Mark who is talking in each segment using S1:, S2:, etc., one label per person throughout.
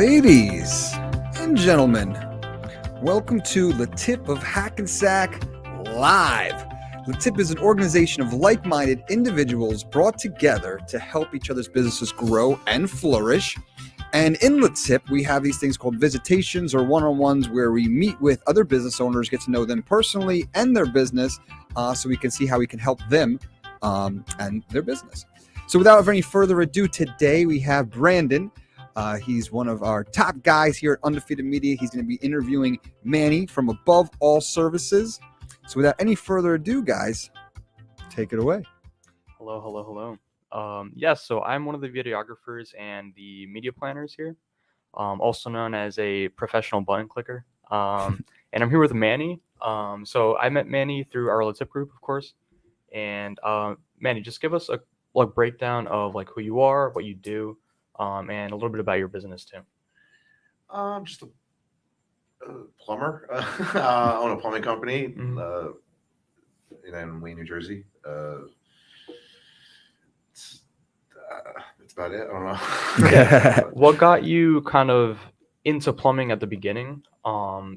S1: Ladies and gentlemen, welcome to LeTip of Hackensack Live. LeTip is an organization of like-minded individuals brought together to help each other's businesses grow and flourish. And in LeTip, we have these things called visitations or one-on-ones where we meet with other business owners, get to know them personally and their business, so we can see how we can help them and their business. So without any further ado, today we have Brandon. He's one of our top guys here at Undefeated Media. He's going to be interviewing Manny from Above All Services. So without any further ado, guys, take it away.
S2: Hello. Yes, so I'm one of the videographers and the media planners here, also known as a professional button clicker. And I'm here with Manny. So I met Manny through our LeTip group, of course. And Manny, just give us a breakdown of who you are, what you do, and a little bit about your business too.
S3: I'm just a plumber. I own a plumbing company in Wayne, New Jersey. That's about it. I don't know.
S2: What got you kind of into plumbing at the beginning?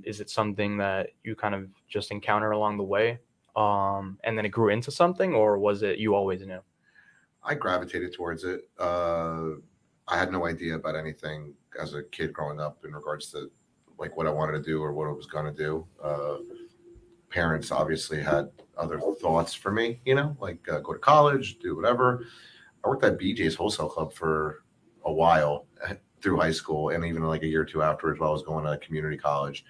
S2: Is it something that you kind of just encounter along the way, and then it grew into something, or was it you always knew?
S3: I gravitated towards it. I had no idea about anything as a kid growing up in regards to what I wanted to do or what I was going to do. Parents obviously had other thoughts for me, go to college, do whatever. I worked at BJ's Wholesale Club for a while through high school and even a year or two afterwards while I was going to community college.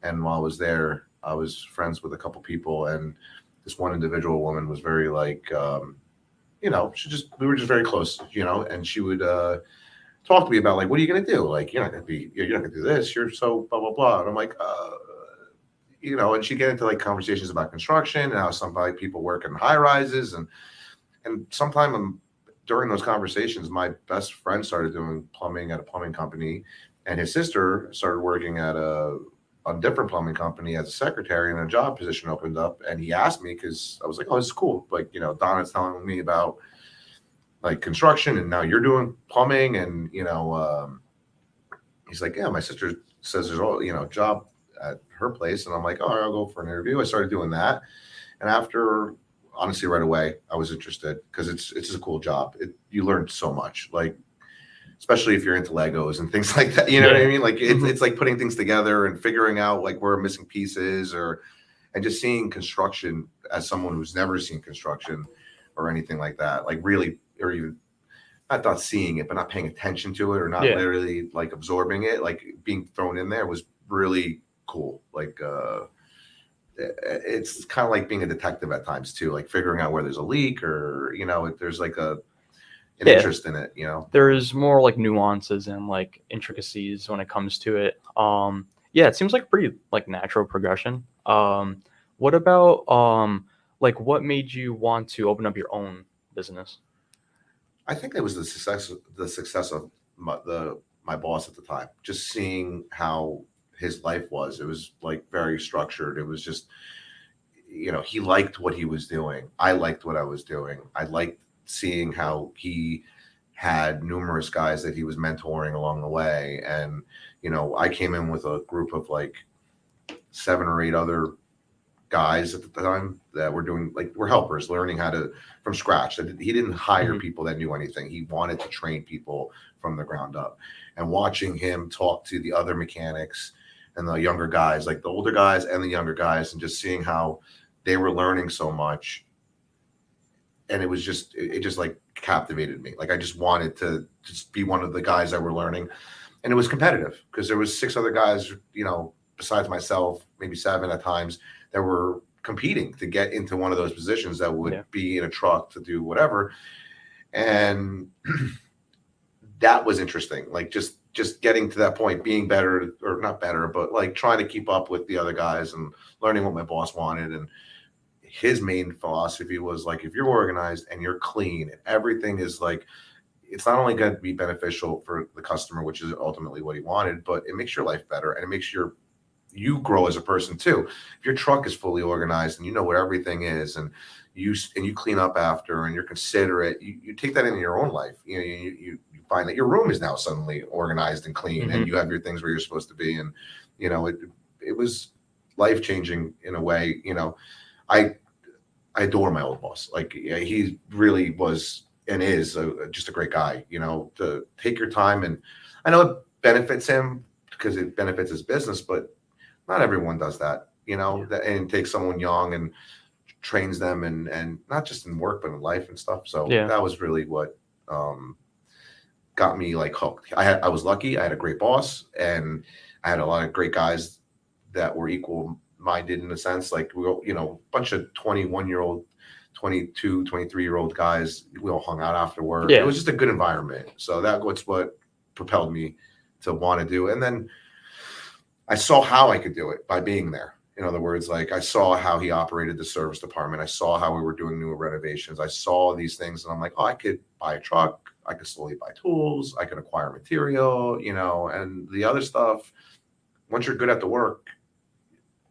S3: And while I was there, I was friends with a couple people, and this one individual woman was very we were just very close, and she would talk to me about what are you going to do? You're not going to do this. You're so blah, blah, blah. And I'm and she'd get into conversations about construction and how some people work in high rises. And sometime during those conversations, my best friend started doing plumbing at a plumbing company, and his sister started working at a different plumbing company as a secretary, and a job position opened up. And he asked me, because I was like, oh, this is cool. Donna's telling me about construction, and now you're doing plumbing. And, he's like, yeah, my sister says there's a job at her place. And I'm like, oh, I'll go for an interview. I started doing that. And after, honestly, right away, I was interested because it's just a cool job. You learn so much, especially if you're into Legos and things like that. You know what I mean? It's like putting things together and figuring out where missing pieces and just seeing construction as someone who's never seen construction or anything like that. Really, or even not seeing it, but not paying attention to it or not literally absorbing it, being thrown in there was really cool. It's kind of like being a detective at times too, figuring out where there's a leak or, there's an interest in it,
S2: There's more nuances and intricacies when it comes to it. It seems like a pretty natural progression. What about what made you want to open up your own business?
S3: I think it was the success of my boss at the time. Just seeing how his life was, it was very structured. It was just, he liked what he was doing. I liked what I was doing. I liked seeing how he had numerous guys that he was mentoring along the way. And, I came in with a group of 7 or 8 other guys at the time that were doing we're helpers, learning how to from scratch. He didn't hire people that knew anything. He wanted to train people from the ground up. And watching him talk to the other mechanics and the younger guys, the older guys and the younger guys, and just seeing how they were learning so much, and it just captivated me. I just wanted to just be one of the guys that were learning. And it was competitive because there was 6 other guys, besides myself, maybe 7 at times, that were competing to get into one of those positions that would be in a truck to do whatever. And that was interesting. Just getting to that point, being better, or not better, but trying to keep up with the other guys and learning what my boss wanted. And his main philosophy was if you're organized and you're clean, and everything is it's not only going to be beneficial for the customer, which is ultimately what he wanted, but it makes your life better, and it makes you grow as a person too. If your truck is fully organized and you know where everything is, and you clean up after, and you're considerate, you take that into your own life. You find that your room is now suddenly organized and clean, and
S2: Mhm.
S3: you have your things where you're supposed to be. And, it was life changing in a way. I adore my old boss. Like, yeah, he really was and is just a great guy. To take your time, and I know it benefits him because it benefits his business, but not everyone does that.
S2: Yeah.
S3: And takes someone young and trains them, and not just in work but in life and stuff. So
S2: Yeah.
S3: that was really what got me like hooked. I was lucky. I had a great boss, and I had a lot of great guys that were equal minded in a sense. Like, we all, a bunch of 21-year-old, 22, 23-year-old guys. We all hung out after work. It
S2: Yeah.
S3: was just a good environment. So that was what propelled me to want to do. And then I saw how I could do it by being there. In other words, like, I saw how he operated the service department. I saw how we were doing new renovations. I saw these things, and I'm like, oh, I could buy a truck. I could slowly buy tools. I could acquire material, and the other stuff. Once you're good at the work,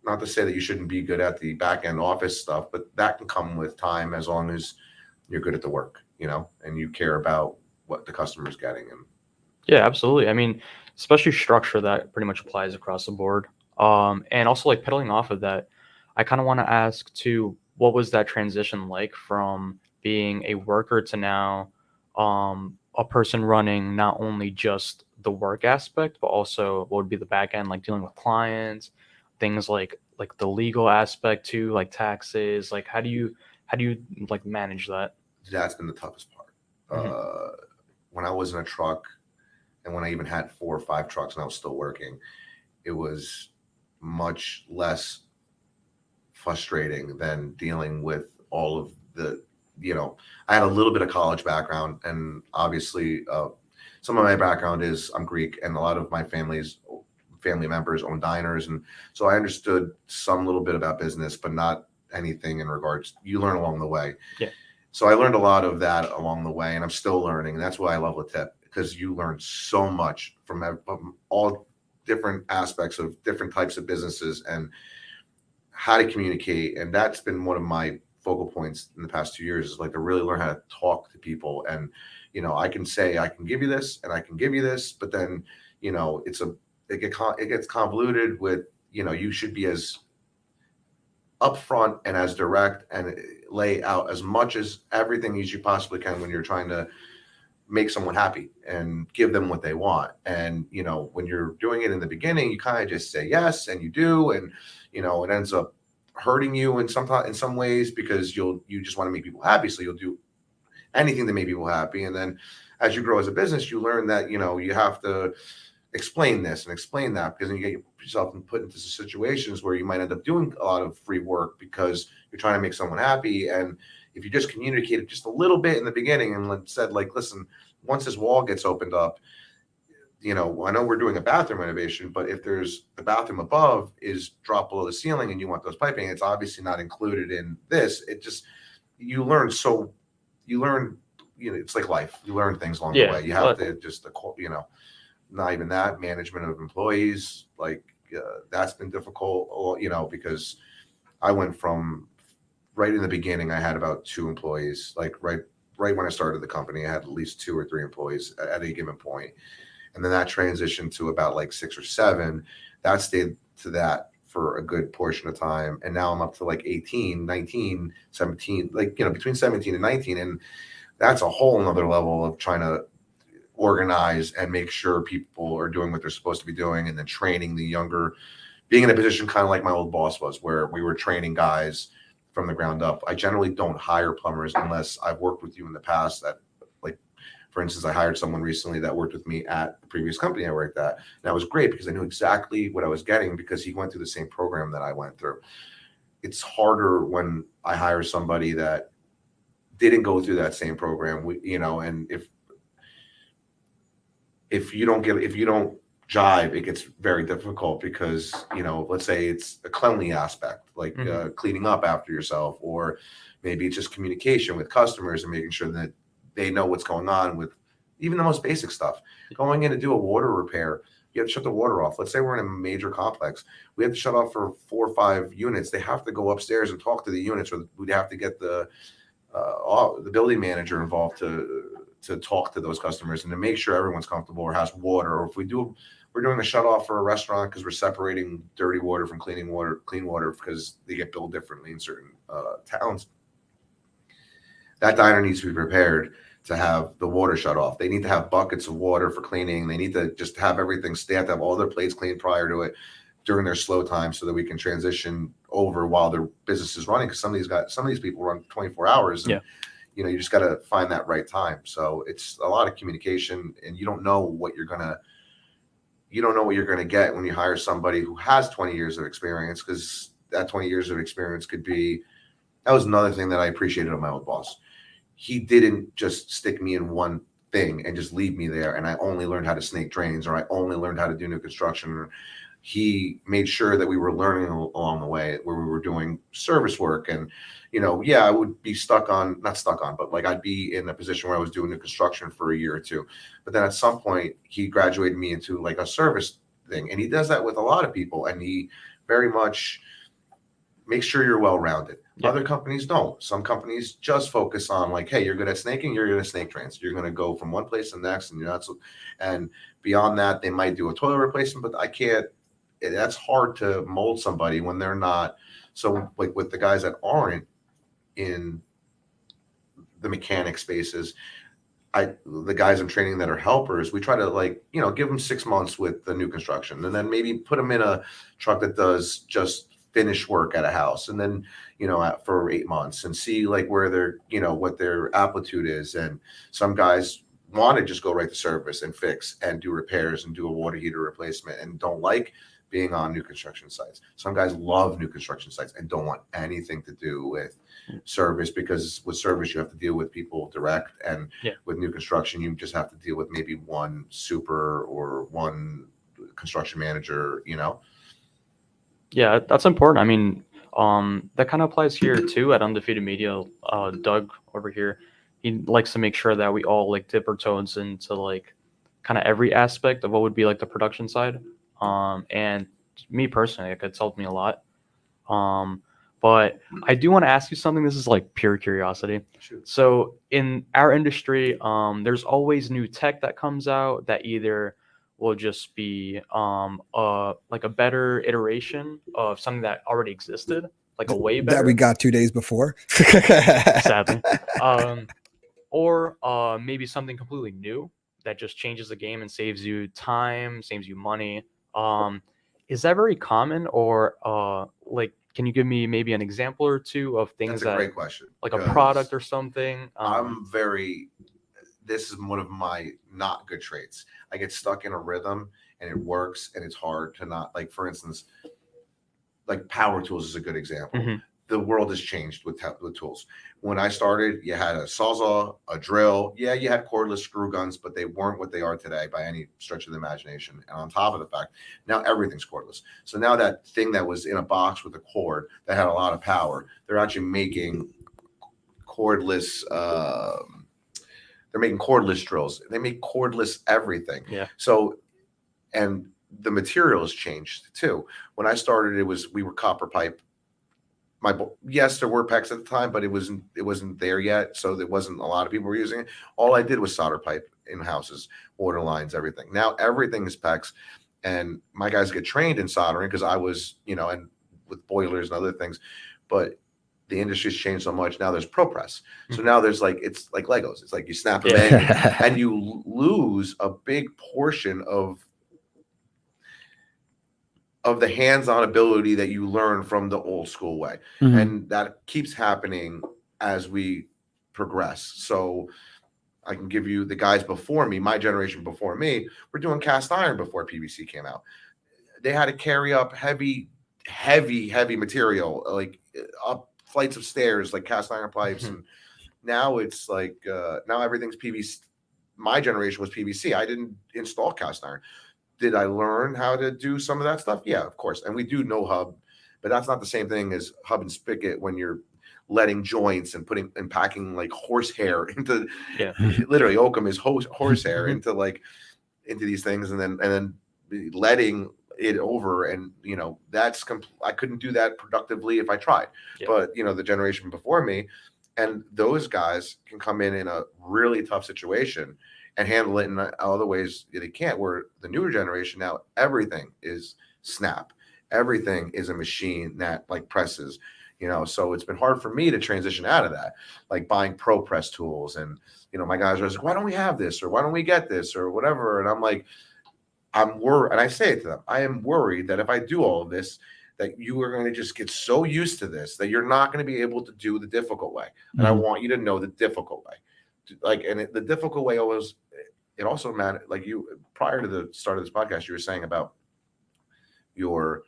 S3: not to say that you shouldn't be good at the back end office stuff, but that can come with time as long as you're good at the work, and you care about what the customer's getting. And
S2: Yeah, absolutely. I mean, especially structure that pretty much applies across the board. And also like pedaling off of that, I kind of want to ask too, what was that transition like from being a worker to now a person running not only just the work aspect, but also what would be the back end, like dealing with clients, things like the legal aspect too, like taxes. Like how do you like manage that?
S3: that's been the toughest part.
S2: Hmm.
S3: When I was in a truck, and when I even had 4 or 5 trucks and I was still working, it was much less frustrating than dealing with all of I had a little bit of college background, and obviously some of my background is I'm Greek, and a lot of my family members own diners, and so I understood some little bit about business, but not anything in regards. You learn along the way.
S2: Yeah.
S3: So I learned a lot of that along the way, and I'm still learning. And that's why I love LeTip, because you learn so much from all different aspects of different types of businesses and how to communicate. And that's been one of my focal points in the past 2 years, is like to really learn how to talk to people. And I can say I can give you this and I can give you this, but then it gets convoluted with you should be as upfront and as direct and lay out as much as everything as you possibly can when you're trying to make someone happy and give them what they want. And when you're doing it in the beginning, you kind of just say yes, and you do, and it ends up hurting you in some ways, because you just want to make people happy, so you'll do anything to make people happy. And then as you grow as a business, you learn that you have to explain this and explain that, because then you get yourself put into situations where you might end up doing a lot of free work because you're trying to make someone happy. And if you just communicated just a little bit in the beginning and said, like, listen, once this wall gets opened up, I know we're doing a bathroom renovation, but if there's the bathroom above is dropped below the ceiling and you want those piping, it's obviously not included in this. It just, you learn, it's like life. You learn things along the
S2: Yeah.
S3: way. You have to just, not even that, management of employees, like that's been difficult, because I went from right in the beginning, I had about 2 employees, like right when I started the company, I had at least 2 or 3 employees at a given point. And then that transitioned to about like 6 or 7. That stayed to that for a good portion of time. And now I'm up to like 18, 19, 17, like, between 17 and 19. And that's a whole nother level of trying to organize and make sure people are doing what they're supposed to be doing, and then training the younger, being in a position kind of like my old boss was, where we were training guys from the ground up. I generally don't hire plumbers unless I've worked with you in the past. That, like, for instance, I hired someone recently that worked with me at the previous company I worked at. And that was great because I knew exactly what I was getting, because he went through the same program that I went through. It's harder when I hire somebody that didn't go through that same program, and if you don't jive, it gets very difficult, because let's say it's a cleanly aspect, like cleaning up after yourself, or maybe it's just communication with customers and making sure that they know what's going on with even the most basic stuff. Going in to do a water repair, you have to shut the water off. Let's say we're in a major complex, we have to shut off for 4 or 5 units. They have to go upstairs and talk to the units, or we'd have to get the building manager involved to to talk to those customers and to make sure everyone's comfortable or has water, or if we're doing a shut off for a restaurant because we're separating dirty water from clean water because they get billed differently in certain towns. That diner needs to be prepared to have the water shut off. They need to have buckets of water for cleaning. They need to just have everything. They have to have all their plates cleaned prior to it during their slow time so that we can transition over while their business is running. Because some of these people run 24 hours. And, you just got to find that right time. So it's a lot of communication, and you don't know what you're gonna get when you hire somebody who has 20 years of experience, because that 20 years of experience could be. That was another thing that I appreciated of my old boss. He didn't just stick me in one thing and just leave me there, and I only learned how to snake drains, or I only learned how to do new construction. He made sure that we were learning along the way, where we were doing service work. And, I would be but like I'd be in a position where I was doing new construction for a year or two. But then at some point he graduated me into like a service thing. And he does that with a lot of people. And he very much makes sure you're well-rounded. Yeah. Other companies don't. Some companies just focus on like, hey, you're good at snaking, you're good at snake drains. You're going to go from one place to the next, and you're not. And beyond that, they might do a toilet replacement, but I can't. That's hard to mold somebody when they're not. So like with the guys that aren't in the mechanic spaces, the guys I'm training that are helpers, we try to give them 6 months with the new construction, and then maybe put them in a truck that does just finish work at a house, and then for 8 months, and see like where their what their aptitude is. And some guys want to just go right to service and fix and do repairs and do a water heater replacement and don't like being on new construction sites. Some guys love new construction sites and don't want anything to do with service, because with service you have to deal with people direct, and with new construction you just have to deal with maybe one super or one construction manager.
S2: Yeah, that's important. I mean, that kind of applies here too at Undefeated Media. Doug over here, he likes to make sure that we all like dip our toes into like kind of every aspect of what would be like the production side. And me personally, like, it's helped me a lot. But I do want to ask you something. This is like pure curiosity.
S3: Sure.
S2: So in our industry, there's always new tech that comes out that either will just be like a better iteration of something that already existed, like a way better
S1: that we got 2 days before.
S2: Sadly. Or maybe something completely new that just changes the game and saves you time, saves you money. Is that very common, or like, can you give me maybe an example or two of things
S3: That's a great question.
S2: Like a product or something?
S3: This is one of my not good traits. I get stuck in a rhythm and it works, and it's hard to not, like, for instance, like power tools is a good example. Mm-hmm. The world has changed with tools. When I started, you had a sawzall, a drill. Yeah, you had cordless screw guns, but they weren't what they are today by any stretch of the imagination. And on top of the fact, now everything's cordless. So now that thing that was in a box with a cord that had a lot of power, they're actually making cordless. They're making cordless drills. They make cordless everything.
S2: Yeah.
S3: So, and the material has changed too. When I started, we were copper pipe. Yes, there were PEX at the time, but it wasn't there yet. So there wasn't a lot of people were using it. All I did was solder pipe in houses, water lines, everything. Now everything is PEX, and my guys get trained in soldering because I was, and with boilers and other things, but the industry's changed so much. Now there's ProPress. So now there's it's like Legos. It's like you snap them in and you lose a big portion of the hands-on ability that you learn from the old school way. Mm-hmm. And that keeps happening as we progress. So I can give you the guys before me, my generation before me, were doing cast iron before PVC came out. They had to carry up heavy material, like up flights of stairs, like cast iron pipes. Mm-hmm. And now it's like, now everything's PVC. My generation was PVC. I didn't install cast iron. Did I learn how to do some of that stuff? Yeah, of course. And we do know hub, but that's not the same thing as hub and spigot when you're letting joints and packing like horsehair into, literally oakum is horsehair into these things, and then letting it over. And, I couldn't do that productively if I tried. Yeah. But, the generation before me, And those guys can come in a really tough situation and handle it in other ways they can't. Where the newer generation now, everything is snap, everything is a machine that like presses, So it's been hard for me to transition out of that, like buying pro press tools, and my guys are like, why don't we have this, or why don't we get this, or whatever, and I'm like, I'm worried, and I say it to them, I am worried that if I do all of this, that you are going to just get so used to this that you're not going to be able to do the difficult way. And I want you to know the difficult way. Like, and the difficult way always, it also mattered. Like you, prior to the start of this podcast, you were saying about your,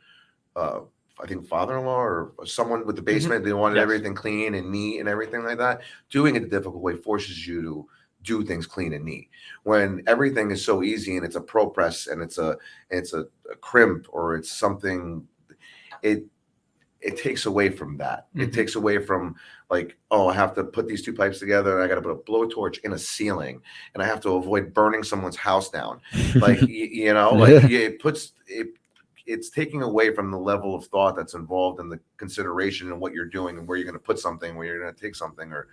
S3: I think father-in-law or someone with the basement, they wanted everything clean and neat and everything like that. Doing it the difficult way forces you to do things clean and neat when everything is so easy and it's a pro press and it's a crimp or it's something. It takes away from that. It takes away from like, oh, I have to put these two pipes together. I got to put a blowtorch in a ceiling, and I have to avoid burning someone's house down. Like it's taking away from the level of thought that's involved in the consideration and what you're doing and where you're going to put something, where you're going to take something, or.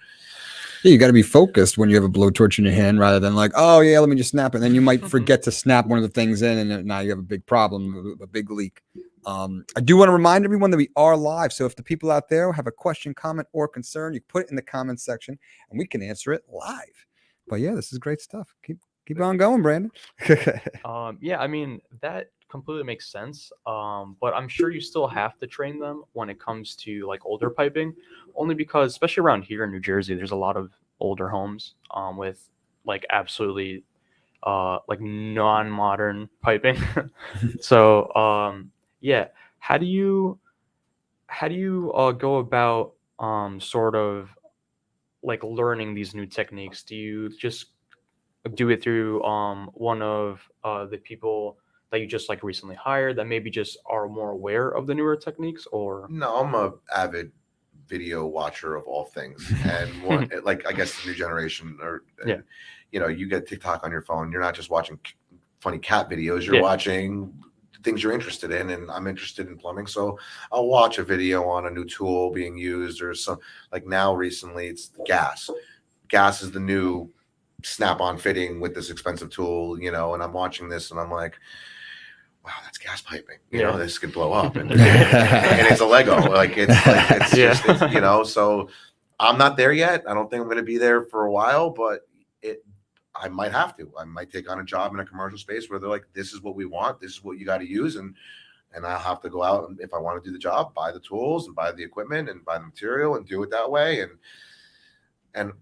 S1: Yeah, you got to be focused when you have a blowtorch in your hand rather than like, oh yeah, let me just snap it. And then you might forget to snap one of the things in, and then now you have a big problem, a big leak. I do want to remind everyone that we are live. So if the people out there have a question, comment, or concern, you put it in the comments section and we can answer it live. But yeah, this is great stuff. Keep on going, Brandon.
S2: Yeah, I mean, that completely makes sense. But I'm sure you still have to train them when it comes to like older piping, only because especially around here in New Jersey, there's a lot of older homes with like absolutely like non-modern piping. So yeah, how do you go about sort of like learning these new techniques? Do you just do it through one of the people that you just like recently hired that maybe just are more aware of the newer techniques, or
S3: No, I'm a avid video watcher of all things, and one like I guess the new generation, or you get TikTok on your phone. You're not just watching funny cat videos. You're watching things you're interested in, and I'm interested in plumbing, so I'll watch a video on a new tool being used, or some like now recently it's gas. Gas is the new snap-on fitting with this expensive tool, and I'm watching this and I'm like, wow, that's gas piping. This could blow up, and it's a Lego. It's so I'm not there yet. I don't think I'm going to be there for a while, but I might have to. I might take on a job in a commercial space where they're like, this is what we want. This is what you got to use. And I'll have to go out, and if I want to do the job, buy the tools and buy the equipment and buy the material and do it that way.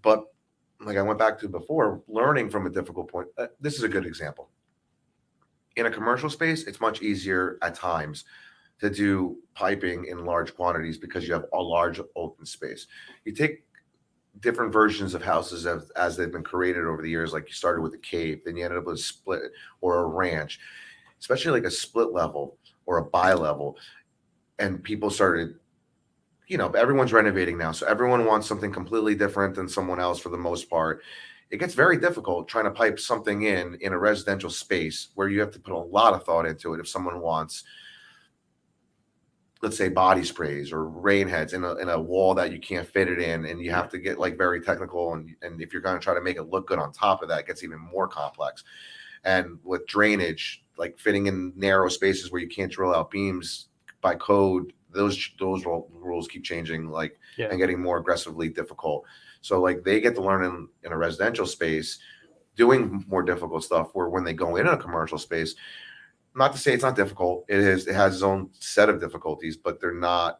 S3: But like I went back to before, learning from a difficult point. This is a good example. In a commercial space, it's much easier at times to do piping in large quantities because you have a large open space. You take different versions of houses as they've been created over the years, like you started with a cave, then you ended up with a split or a ranch, especially like a split level or a bi-level. And people started, everyone's renovating now. So everyone wants something completely different than someone else for the most part. It gets very difficult trying to pipe something in a residential space where you have to put a lot of thought into it. If someone wants, let's say, body sprays or rain heads in a wall that you can't fit it in, and you have to get like very technical, and if you're going to try to make it look good on top of that, it gets even more complex. And with drainage, like fitting in narrow spaces where you can't drill out beams by code, those rules keep changing, and getting more aggressively difficult. So like they get to learn in a residential space, doing more difficult stuff, where when they go in a commercial space, not to say it's not difficult, it has its own set of difficulties, but they're not,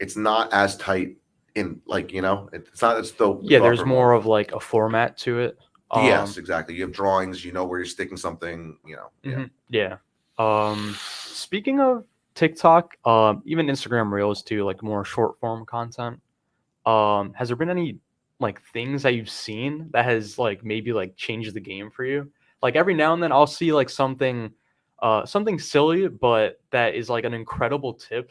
S3: it's not as tight in it's not as though.
S2: There's more of like a format to it.
S3: Yes, exactly. You have drawings, where you're sticking something,
S2: Speaking of TikTok, even Instagram Reels too, like more short form content. Has there been any like things that you've seen that has like maybe like changed the game for you? Like every now and then I'll see like something silly, but that is like an incredible tip.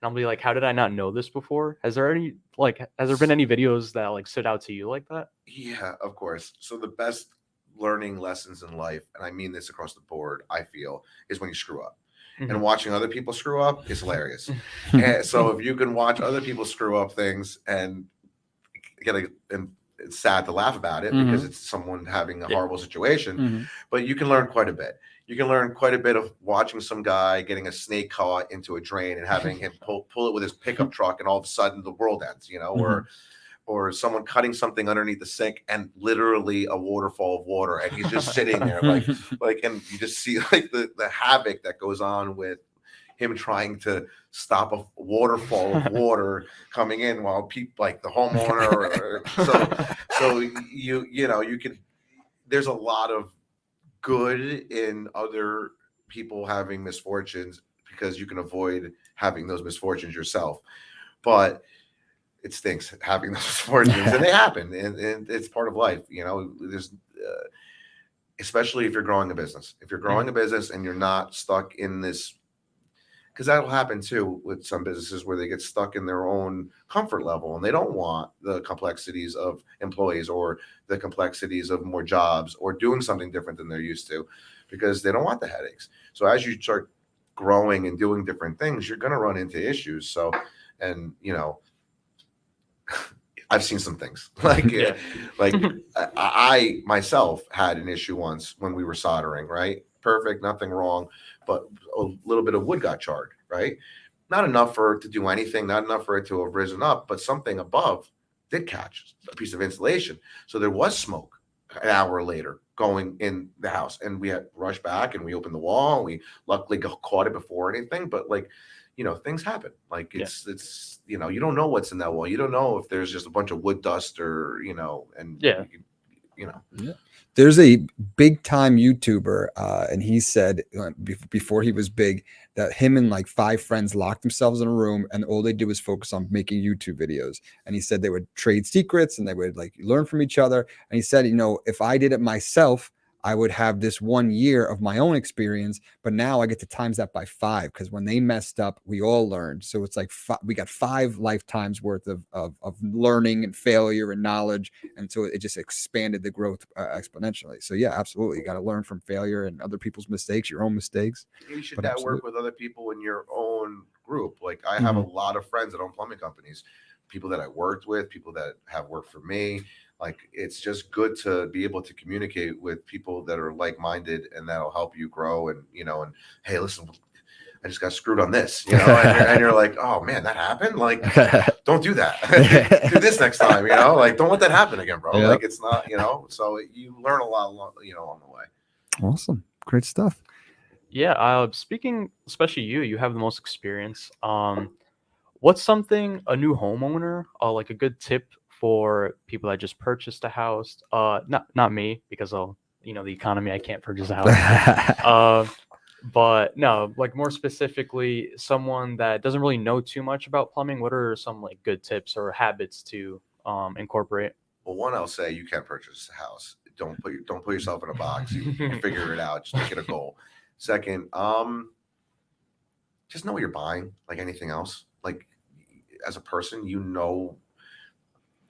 S2: And I'll be like, how did I not know this before? Has there been any videos that like stood out to you like that?
S3: Yeah, of course. So the best learning lessons in life, and I mean this across the board, I feel, is when you screw up. and watching other people screw up is hilarious. And so if you can watch other people screw up things and and it's sad to laugh about it because it's someone having a horrible situation, but you can learn quite a bit. You can learn quite a bit of watching some guy getting a snake caught into a drain and having him pull it with his pickup truck, and all of a sudden the world ends, you know, or someone cutting something underneath the sink and literally a waterfall of water, and he's just sitting there like, and you just see like the havoc that goes on with him trying to stop a waterfall of water coming in while people like the homeowner. So you know, you could, there's a lot of good in other people having misfortunes because you can avoid having those misfortunes yourself. But it stinks having those misfortunes, and they happen, and it's part of life. You know, there's especially if you're growing a business. If you're growing a business and you're not stuck in this, because that'll happen too with some businesses where they get stuck in their own comfort level and they don't want the complexities of employees or the complexities of more jobs or doing something different than they're used to, because they don't want the headaches. So as you start growing and doing different things, you're going to run into issues. So, and you know, I've seen some things like I myself had an issue once when we were soldering, right? Perfect, nothing wrong, but a little bit of wood got charred, right? Not enough for it to do anything, not enough for it to have risen up, but something above did catch a piece of insulation. So there was smoke an hour later going in the house, and we had rushed back and we opened the wall, and we luckily caught it before anything, but like, you know, things happen. Like it's, you know, you don't know what's in that wall. You don't know if there's just a bunch of wood dust or, you know, and you know.
S1: Yeah. There's a big time YouTuber, and he said before he was big that him and like 5 friends locked themselves in a room, and all they did was focus on making YouTube videos. And he said they would trade secrets and they would like learn from each other. And he said, you know, if I did it myself, I would have this 1 year of my own experience, but now I get to times that by 5, because when they messed up, we all learned. So it's like we got 5 lifetimes worth of learning and failure and knowledge, and so it just expanded the growth exponentially. So yeah, absolutely, you got to learn from failure and other people's mistakes, your own mistakes.
S3: You should network with other people in your own group. Like I have a lot of friends that own plumbing companies, people that I worked with, people that have worked for me. Like, it's just good to be able to communicate with people that are like-minded, and that'll help you grow. And, you know, and hey, listen, I just got screwed on this, you know, and you're like, oh man, that happened. Like, don't do that. Do this next time, you know, like, don't let that happen again, bro. Yep. Like, it's not, you know, so you learn a lot, you know, on the way.
S1: Awesome. Great stuff.
S2: Yeah. Speaking, especially you have the most experience. What's something a new homeowner, like a good tip for people that just purchased a house? Not me, because of, you know, the economy, I can't purchase a house. But no, like more specifically, someone that doesn't really know too much about plumbing. What are some like good tips or habits to incorporate?
S3: Well, one, I'll say you can't purchase a house. Don't put yourself in a box. You figure it out. Just make it a goal. Second, just know what you're buying. Like anything else, like as a person, you know,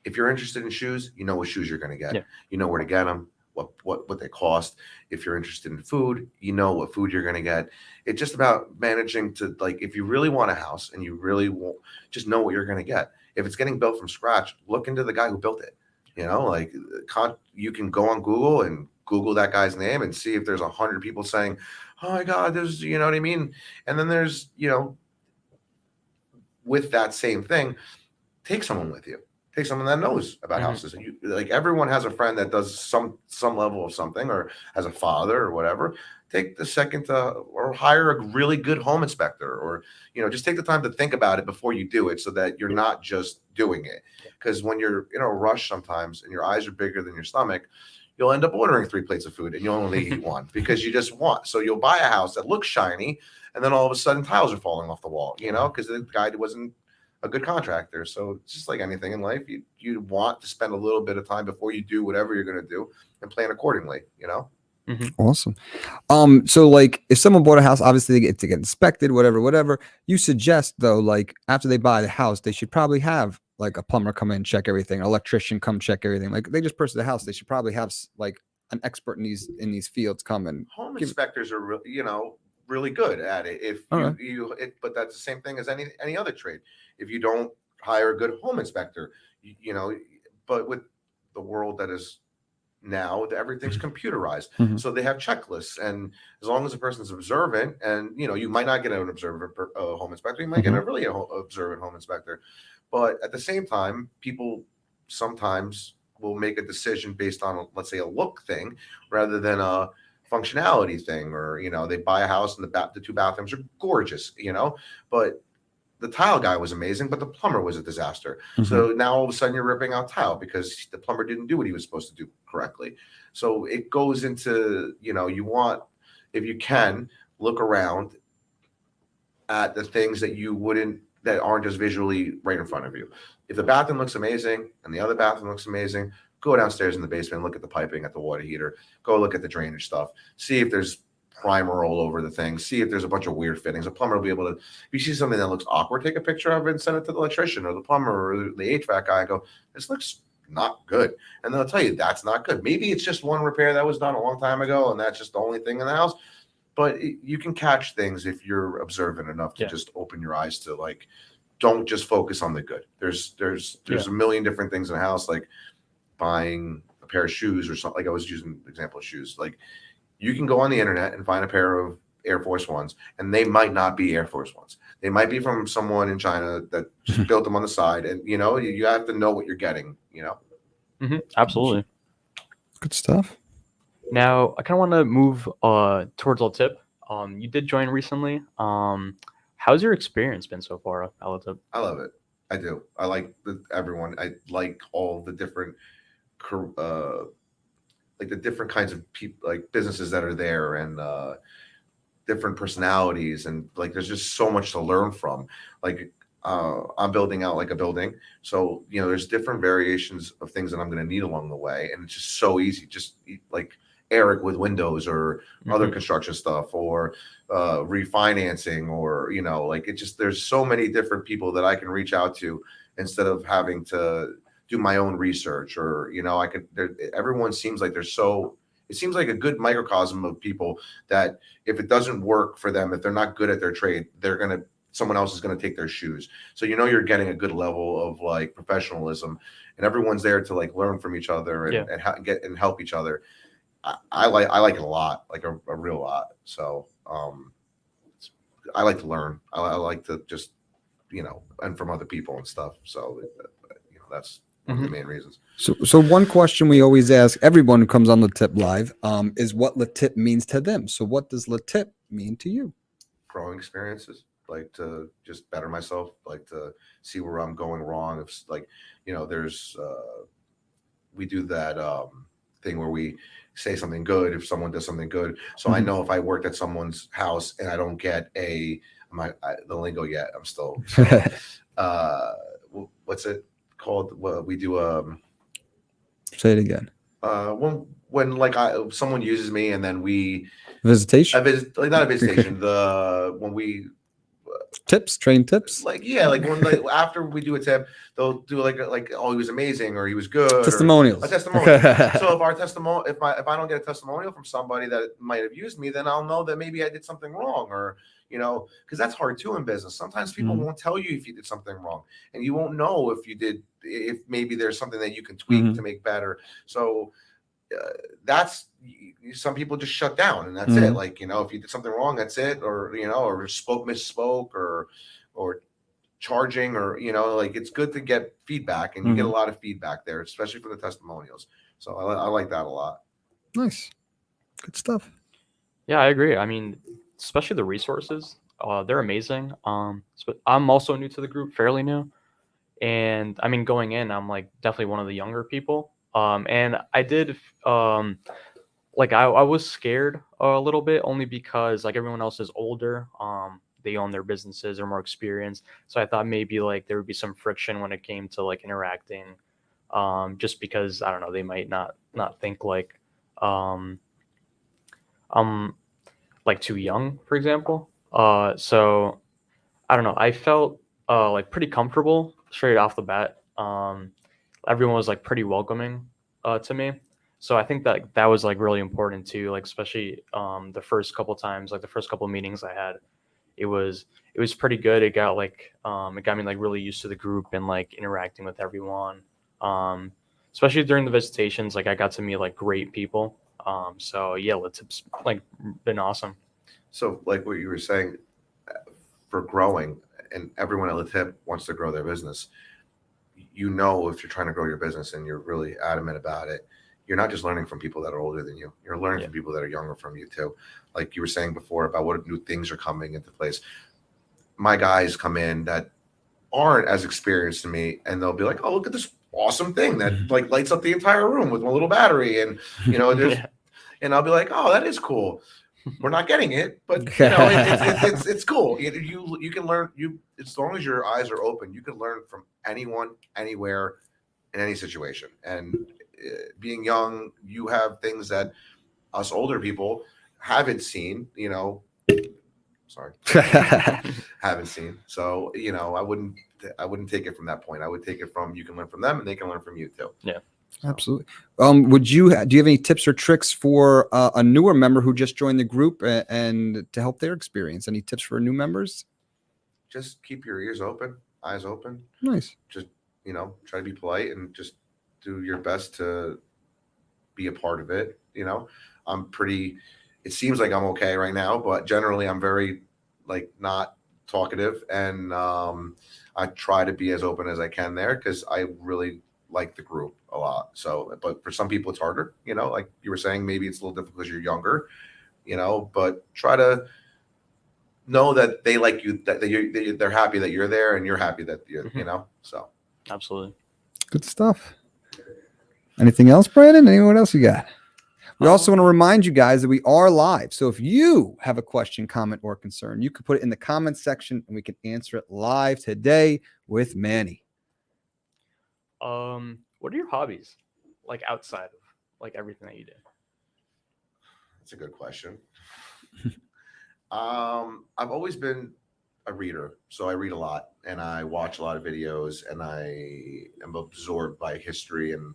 S3: if you're interested in shoes, you know what shoes you're going to get. Yeah. You know where to get them, what they cost. If you're interested in food, you know what food you're going to get. It's just about managing to, like, if you really want a house and you really want, just know what you're going to get. If it's getting built from scratch, look into the guy who built it. You know, like you can go on Google and Google that guy's name and see if there's 100 people saying, oh my God, there's, you know what I mean? And then there's, you know, with that same thing, take someone with you. Take someone that knows about houses. And you, like, everyone has a friend that does some level of something, or has a father or whatever. Take the second to, or hire a really good home inspector, or, you know, just take the time to think about it before you do it, so that you're not just doing it. Because when you're in a rush sometimes and your eyes are bigger than your stomach, you'll end up ordering 3 plates of food and you'll only eat one because you just want. So you'll buy a house that looks shiny, and then all of a sudden tiles are falling off the wall, you know, because the guy wasn't a good contractor. So it's just like anything in life. You want to spend a little bit of time before you do whatever you're going to do, and plan accordingly, you know?
S1: Awesome. So like if someone bought a house, obviously they get to get inspected, whatever. You suggest though, like after they buy the house, they should probably have like a plumber come in, check everything, an electrician come check everything. Like they just purchased the house, they should probably have like an expert in these fields come and
S3: home inspectors are, you know, really good at it. If
S1: Okay.
S3: but that's the same thing as any other trade. If you don't hire a good home inspector, you know, but with the world that is now, everything's computerized,
S1: Mhm.
S3: so they have checklists, and as long as a person's observant, and you might not get an observant home inspector, you might get a really observant home inspector, but at the same time, people sometimes will make a decision based on, let's say, a look thing rather than a functionality thing, or they buy a house and the two bathrooms are gorgeous, but the tile guy was amazing, but the plumber was a disaster. So now all of a sudden you're ripping out tile because the plumber didn't do what he was supposed to do correctly. So it goes into, you want, if you can, look around at the things that aren't just visually right in front of you. If the bathroom looks amazing and the other bathroom looks amazing, go downstairs in the basement, look at the piping, at the water heater, go look at the drainage stuff, see if there's primer all over the thing, see if there's a bunch of weird fittings. A plumber will be able to, if you see something that looks awkward, take a picture of it and send it to the electrician or the plumber or the HVAC guy and go, this looks not good. And they'll tell you that's not good. Maybe it's just one repair that was done a long time ago and that's just the only thing in the house. But you can catch things if you're observant enough to just open your eyes to, like, don't just focus on the good. There's a million different things in the house, like buying a pair of shoes or something. Like I was using the example of shoes. Like, you can go on the internet and find a pair of Air Force Ones, and they might not be Air Force Ones. They might be from someone in China that just built them on the side. And, you have to know what you're getting,
S2: Absolutely.
S1: Good stuff.
S2: Now, I kind of want to move towards LeTip. You did join recently. How's your experience been so far at LeTip?
S3: I love it. I do. I like everyone. I like all the different like the different kinds of people, like businesses that are there, and different personalities, and like there's just so much to learn from. Like I'm building out like a building, so there's different variations of things that I'm going to need along the way, and it's just so easy. Just like Eric with windows or other construction stuff, or refinancing, or like it just, there's so many different people that I can reach out to instead of having to do my own research, or I could. Everyone seems like it seems like a good microcosm of people that if it doesn't work for them, if they're not good at their trade, someone else is going to take their shoes. So you're getting a good level of like professionalism, and everyone's there to like learn from each other and help each other. I like it a lot, like a real lot. So I like to learn. I like to just and from other people and stuff. So that's one of the main reasons.
S1: So one question we always ask everyone who comes on LeTip Live is what LeTip means to them. So what does LeTip mean to you?
S3: Growing experiences, like to just better myself, like to see where I'm going wrong. If like there's we do that thing where we say something good if someone does something good. So I know if I worked at someone's house and I don't get the lingo yet, I'm still what's it called? What we do?
S1: Say it again.
S3: When like someone uses me and then we
S1: Visitation.
S3: Not a visitation. When we
S1: train tips.
S3: Like when after we do a tip, they'll do like oh, he was amazing or he was good.
S1: Testimonials.
S3: A testimonial. So if our testimonial, if I don't get a testimonial from somebody that might have used me, then I'll know that maybe I did something wrong, or because that's hard too in business. Sometimes people won't tell you if you did something wrong, and you won't know if maybe there's something that you can tweak to make better. So that's, some people just shut down and that's it. Like, if you did something wrong, that's it. Or, or misspoke or charging, or, like it's good to get feedback, and you get a lot of feedback there, especially for the testimonials. So I like that a lot.
S1: Nice. Good stuff.
S2: Yeah, I agree. I mean, especially the resources, they're amazing. I'm also new to the group, fairly new. And I mean, going in, I'm like definitely one of the younger people. And I did, like I was scared a little bit, only because like everyone else is older. They own their businesses, they're more experienced. So I thought maybe like there would be some friction when it came to like interacting. Just because I don't know, they might not think like I'm like too young, for example. So I don't know. I felt like pretty comfortable straight off the bat. Everyone was like pretty welcoming to me. So I think that was like really important too, like especially the first couple times, like the first couple meetings I had, it was pretty good. It got me like really used to the group and like interacting with everyone. Especially during the visitations, like I got to meet like great people. So yeah, LeTip's like been awesome.
S3: So like what you were saying, for growing, and everyone at LeTip wants to grow their business. You know, if you're trying to grow your business and you're really adamant about it, you're not just learning from people that are older than you. You're learning from people that are younger from you too. Like you were saying before about what new things are coming into place. My guys come in that aren't as experienced as me, and they'll be like, "Oh, look at this awesome thing that like lights up the entire room with one little battery," and there's, and I'll be like, "Oh, that is cool." We're not getting it, but it's cool. You can learn. As long as your eyes are open, you can learn from anyone, anywhere, in any situation. And being young, you have things that us older people haven't seen. Sorry, haven't seen. So I wouldn't take it from that point. I would take it from, you can learn from them, and they can learn from you too.
S2: Yeah.
S3: So.
S1: Absolutely. Do you have any tips or tricks for a newer member who just joined the group and to help their experience? Any tips for new members?
S3: Just keep your ears open, eyes open.
S1: Nice.
S3: Just, try to be polite and just do your best to be a part of it. It seems like I'm okay right now, but generally I'm very not talkative, and I try to be as open as I can there because I really like the group a lot. So, but for some people it's harder, like you were saying, maybe it's a little difficult because you're younger, but try to know that they like you, that they're happy that you're there, and you're happy that you're, so.
S2: Absolutely.
S1: Good stuff. Anything else, Brandon? Anyone else you got? We also want to remind you guys that we are live. So if you have a question, comment, or concern, you can put it in the comments section and we can answer it live today with Manny.
S2: What are your hobbies, like outside of like everything that you do?
S3: That's a good question. I've always been a reader, so I read a lot and I watch a lot of videos, and I am absorbed by history and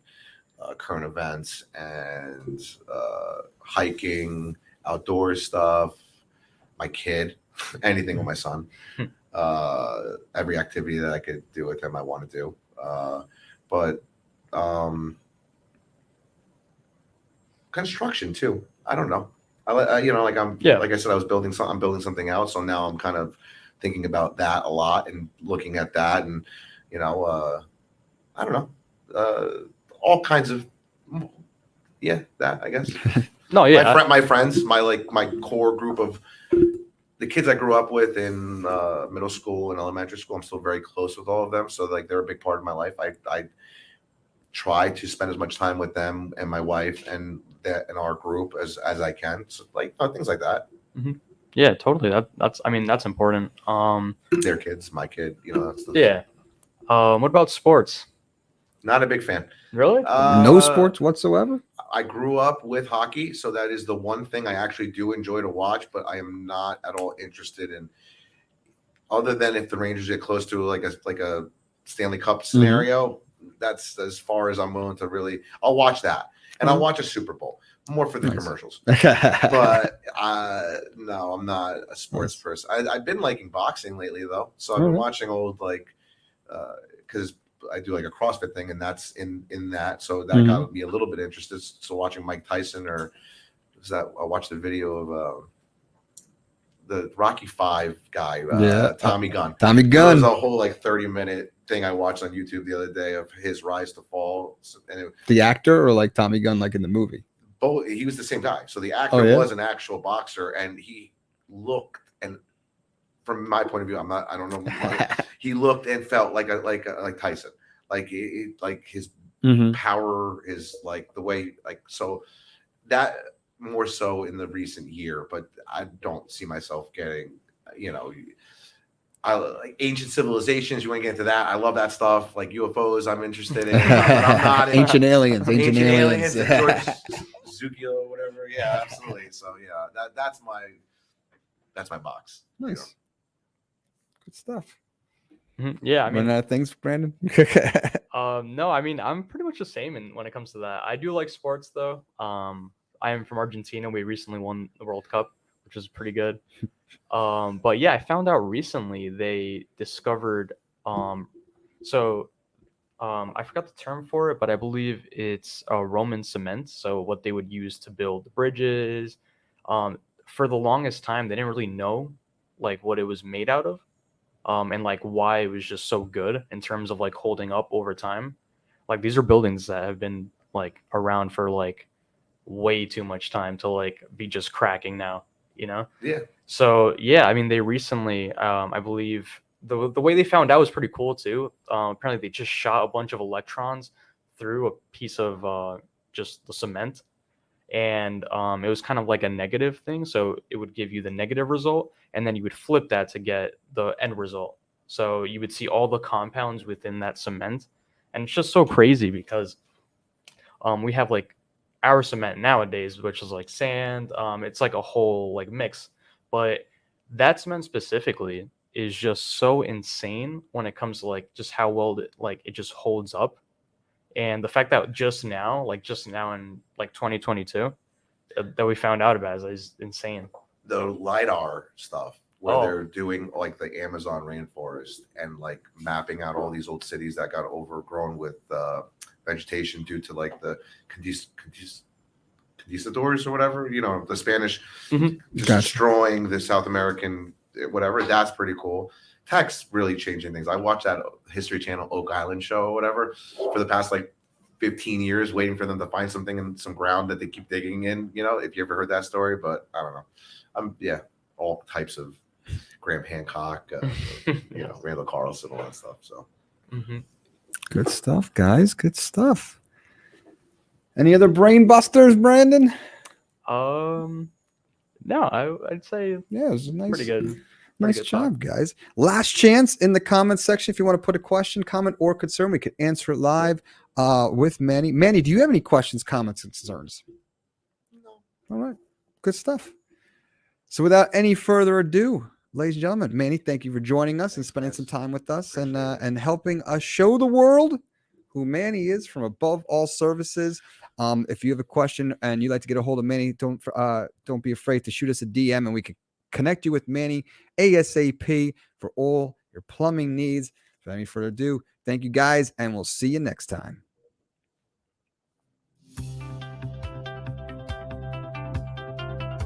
S3: current events and hiking, outdoor stuff. My kid, anything with my son, every activity that I could do with him, I want to do. But construction too. I don't know. Like I said, I'm building something out. So now I'm kind of thinking about that a lot and looking at that, and I don't know, all kinds of, that, I guess.
S2: No, yeah.
S3: My friends, my core group of the kids I grew up with in middle school and elementary school, I'm still very close with all of them. So they're a big part of my life. I try to spend as much time with them and my wife and our group as I can. So things like that.
S2: Mm-hmm. Yeah, totally. That's important.
S3: Their kids, my kid, that's
S2: yeah. What about sports?
S3: Not a big fan.
S2: Really?
S1: No sports whatsoever?
S3: I grew up with hockey, so that is the one thing I actually do enjoy to watch, but I am not at all interested in, other than if the Rangers get close to like a Stanley Cup scenario. That's as far as I'm willing to really. I'll watch that, and I'll watch a Super Bowl more for the commercials. But no, I'm not a sports person. I've been liking boxing lately though, so I've been watching old because I do like a CrossFit thing, and that's in that, so that got me a little bit interested. So watching Mike Tyson, or I watched the video of the Rocky V guy, Tommy Gunn.
S1: Tommy Gunn.
S3: There was a whole 30-minute thing I watched on YouTube the other day of his rise to fall. And
S1: the actor, or Tommy Gunn, in the movie?
S3: Both. He was the same guy. So the actor was an actual boxer, and he looked, and from my point of view, I don't know. He looked and felt like Tyson, his power is the way, so that more so in the recent year, but I don't see myself getting, I like ancient civilizations. You want to get into that? I love that stuff. Like UFOs, I'm interested in. But I'm not
S1: ancient aliens. Ancient aliens.
S3: George Zukio, whatever. Yeah, absolutely. So yeah, that's my box.
S1: Nice. Good stuff.
S2: Yeah, I
S1: Running
S2: mean,
S1: out of things, Brandon.
S2: no, I mean, I'm pretty much the same when it comes to that. I do like sports though. I am from Argentina. We recently won the World Cup, which is pretty good. But yeah, I found out recently they discovered um, so I forgot the term for it, but I believe it's Roman cement. So what they would use to build bridges. For the longest time, they didn't really know like what it was made out of, and like why it was just so good in terms of like holding up over time. Like these are buildings that have been like around for like way too much time to like be just cracking now, you know?
S3: Yeah.
S2: So yeah, I mean, they recently, I believe the way they found out was pretty cool too. Apparently, they just shot a bunch of electrons through a piece of just the cement, and it was kind of like a negative thing. So it would give you the negative result, and then you would flip that to get the end result. So you would see all the compounds within that cement, and it's just so crazy because we have like our cement nowadays, which is like sand. It's like a whole like mix, but that cement specifically is just so insane when it comes to like just how well it just holds up, and the fact that just now in like 2022, that we found out about is insane.
S3: The LiDAR stuff where
S2: Oh,
S3: they're doing like the Amazon rainforest and like mapping out all these old cities that got overgrown with vegetation due to like the conquistadors or whatever, the Spanish
S2: Mhm.
S3: just
S1: Gotcha.
S3: destroying the South American whatever. That's pretty cool. Tech's really changing things. I watched that History Channel Oak Island show or whatever for the past like 15 years, waiting for them to find something in some ground that they keep digging in. If you ever heard that story, but I don't know. Yeah, all types of Graham Hancock, Randall Carlson, all that stuff. So
S2: Mhm.
S1: Good stuff, guys. Good stuff. Any other brain busters, Brandon?
S2: No, I'd say
S1: Yeah, it was a nice,
S2: pretty good.
S1: nice
S2: good
S1: job,
S2: talk.
S1: guys. Last chance in the comments section. If you want to put a question, comment, or concern, we could answer it live with Manny. Manny, do you have any questions, comments, and concerns?
S3: no.
S1: All right. Good stuff. So without any further ado, ladies and gentlemen, Manny, thank you for joining us and
S3: Thanks,
S1: spending
S3: guys.
S1: some time with us and
S3: Appreciate it.
S1: and helping us show the world who Manny is from Above All Services. If you have a question and you'd like to get a hold of Manny, don't be afraid to shoot us a DM and we can connect you with Manny ASAP for all your plumbing needs. Without any further ado, thank you guys, and we'll see you next time.